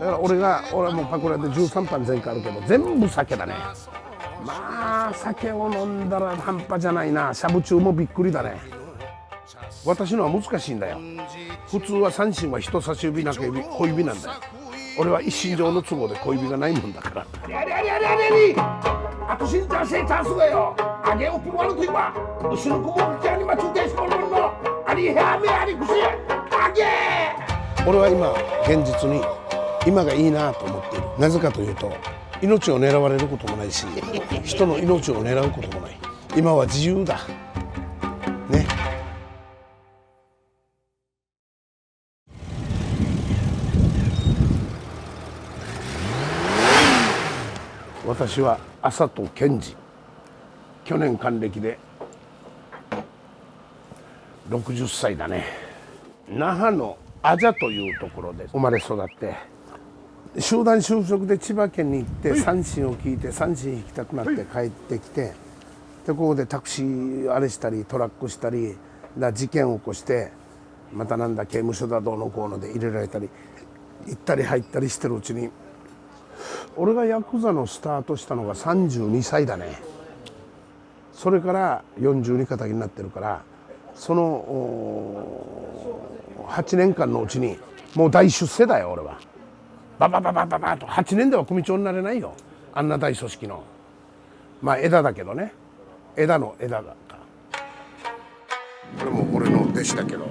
から俺はもうパコラで13班前回あるけど全部酒だね。まあ酒を飲んだら半端じゃないな。しゃぶ中もびっくりだね。私のは難しいんだよ。普通は三振は人差し指中指小指なんだよ。俺は一身上の都合で小指がないもんだから。Aku cinta saya suka yo. Age upur walu tiba. Usul kumu kani machuke shimono no. Ari hame ari kushi. Age. 俺は今現実に今がいいなと思っている。なぜかというと命を狙われることもないし、人の命を狙うこともない。今は自由だ。ね。私は麻戸健二、去年還暦で60歳だね。那覇のアジャというところで生まれ育って、集団就職で千葉県に行って三振を聞いて三振引きたくなって帰ってきて、でここでタクシーあれしたりトラックしたり事件を起こして、またなんだ刑務所だどうのこうので入れられたり行ったり入ったりしてるうちに、俺がヤクザのスタートしたのが32歳だね。それから42肩になってるから、その8年間のうちにもう大出世だよ俺は。ババババババと8年では組長になれないよ、あんな大組織の。まあ枝だけどね、枝の枝だから。これも俺の弟子だけど、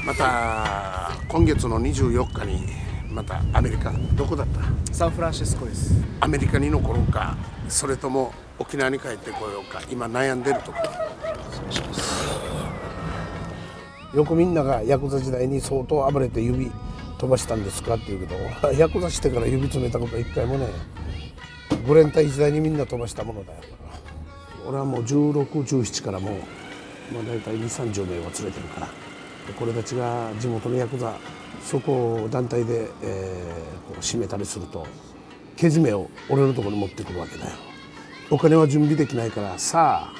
また今月の24日にまたアメリカ、どこだった？サンフランシスコです。アメリカに残ろうか、それとも沖縄に帰ってこようか、今悩んでるところ。よくみんながヤクザ時代に相当暴れて指飛ばしたんですかって言うけど、ヤクザしてから指詰めたことは一回もね。グレン隊時代にみんな飛ばしたものだよ。俺はもう16、17からもう大体2、30名を連れてるから、これたちが地元のヤクザそこを団体で、こう締めたりするとけじめを俺のところに持ってくるわけだよ。お金は準備できないから、さあ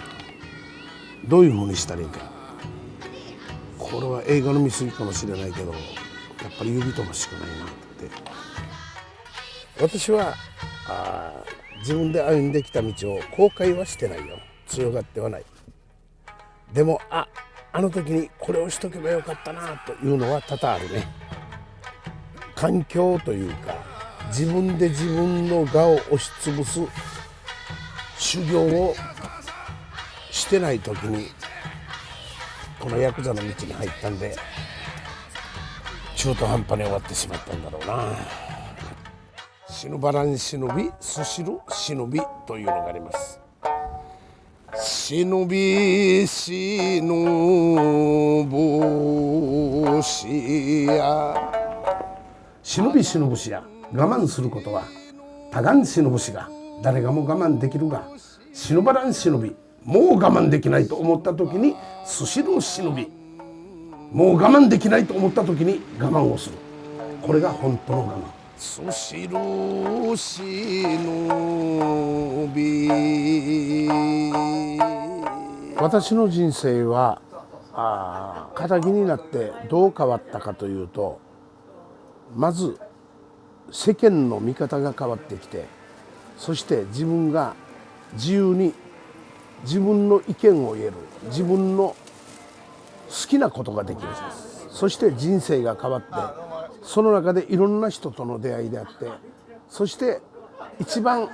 どういうふうにしたらいいか。これは映画の見過ぎかもしれないけど、やっぱり指飛ばしかないなって。私は自分で歩んできた道を後悔はしてないよ。強がってはない。でもあの時にこれをしとけばよかったなというのは多々あるね。環境というか、自分で自分の我を押しつぶす修行をしてない時にこのヤクザの道に入ったんで、中途半端に終わってしまったんだろうな。死ぬばらん忍びすしる忍びというのがあります。忍び忍ぶしや、忍び忍ぶしや、我慢することは多願忍ぶしが誰がも我慢できるが、忍ばらん忍び、もう我慢できないと思った時にすしる忍び、もう我慢できないと思った時に我慢をする。これが本当の我慢。すしる忍び。私の人生は肩気になってどう変わったかというと、まず世間の見方が変わってきて、そして自分が自由に自分の意見を言える、自分の好きなことができる。そして人生が変わって、その中でいろんな人との出会いであって、そして一番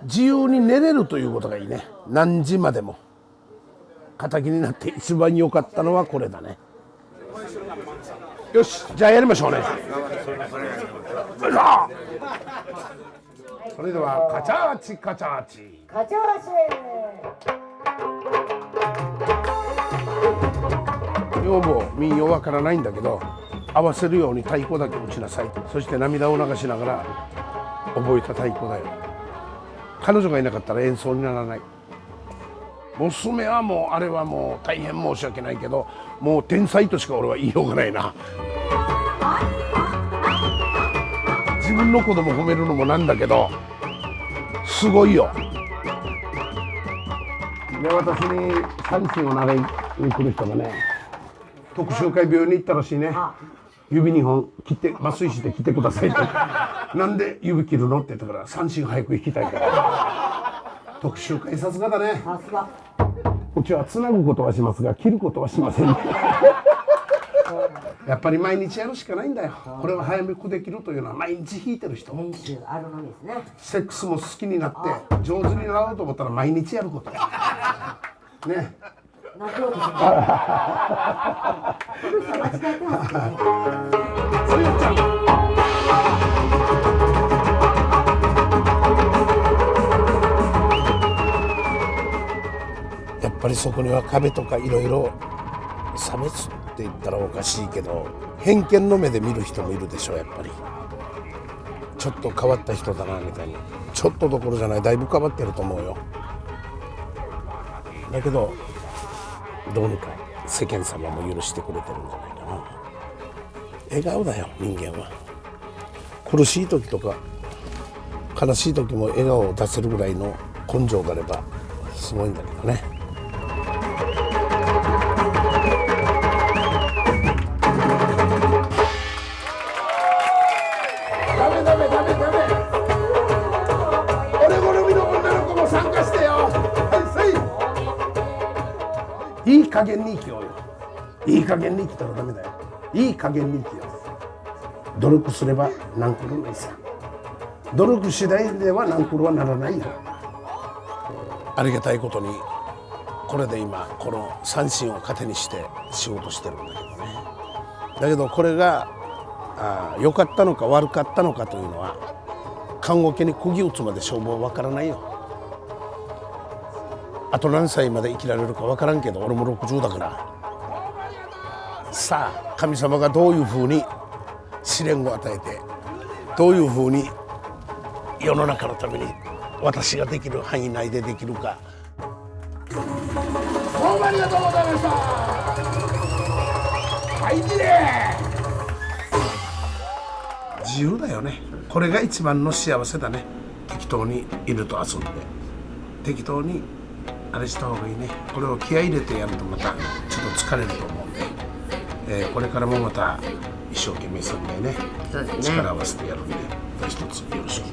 自由に寝れるということがいいね。何時までも。肩気になって一番良かったのはこれだね。よし、じゃあやりましょうね。それではカチャーチカチャーチカチャーチ。女房民謡わからないんだけど、合わせるように太鼓だけ打ちなさい。そして涙を流しながら覚えた太鼓だよ。彼女がいなかったら演奏にならない。娘はもうあれはもう大変申し訳ないけど、もう天才としか俺は言いようがないな。自分の子供褒めるのもなんだけど、すごいよ。で、私に三振を投げに来る人がね、特集会病院に行ったらしいね。指2本切って麻酔して切ってくださいってなんで指切るのって言ったから三振早く引きたいから特集会さすがだね。うちはつなぐことはしますが切ることはしませんねやっぱり毎日やるしかないんだよ。これは早めくできるというのは毎日弾いてる人。練習あるのですね。セックスも好きになって上手になろうと思ったら毎日やることね。泣こうとしない。間違えてますけどね。それやっちゃう。やっぱりそこには壁とかいろいろ差別って言ったらおかしいけど偏見の目で見る人もいるでしょ。やっぱりちょっと変わった人だなみたいな。ちょっとどころじゃない、だいぶ変わってると思うよ。だけどどうにか世間様も許してくれてるんじゃないかな。笑顔だよ人間は。苦しい時とか悲しい時も笑顔を出せるぐらいの根性があればすごいんだけどね。ダメダメダメダメ。俺好みの女の子も参加してよ。いい加減に生きようよ。いい加減に生きたらダメだよ。いい加減に生きよう。努力すれば何クロないさ。努力次第では何クロはならないよ。ありがたいことにこれで今この三振を糧にして仕事してるんだけどね。だけどこれが良かったのか悪かったのかというのは看護家に釘打つまで勝負は分からないよ。あと何歳まで生きられるか分からんけど俺も60だから。さあ神様がどういうふうに試練を与えてどういうふうに世の中のために私ができる範囲内でできるか。どうもありがとうございました。はいきれい。自由だよね。これが一番の幸せだね。適当に犬と遊んで適当にあれした方がいいね。これを気合い入れてやるとまたちょっと疲れると思うんで、これからもまた一生懸命するんでね、力を合わせてやるんで一つよろしく。